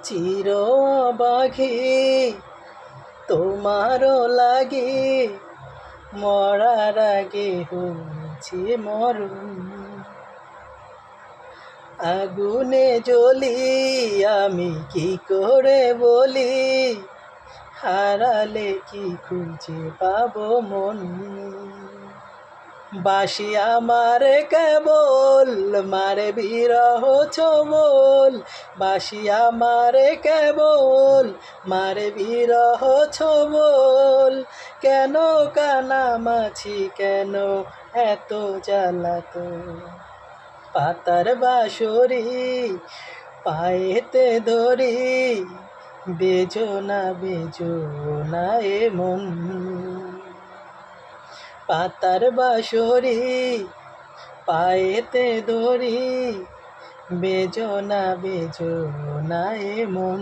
চির অবাঘে তোমারও লাগে মরার আগে হচ্ছে মরণ। আগুনে জ্বলি আমি কি করে বলি, হারালে কি খুঁজে পাবো মন। বাসি আমার কেবল মারে বিরহ ছোবল, বাসি আমার কেবল মারে বিরহ ছোবল। কেন কানামাছি কেন এত জ্বালাতন, পাতার বাঁশরি পায়েতে ধরি, বেজো না এ মন। পাতার বাঁশরি পায়েতে ধরি, বেজো না এ মন।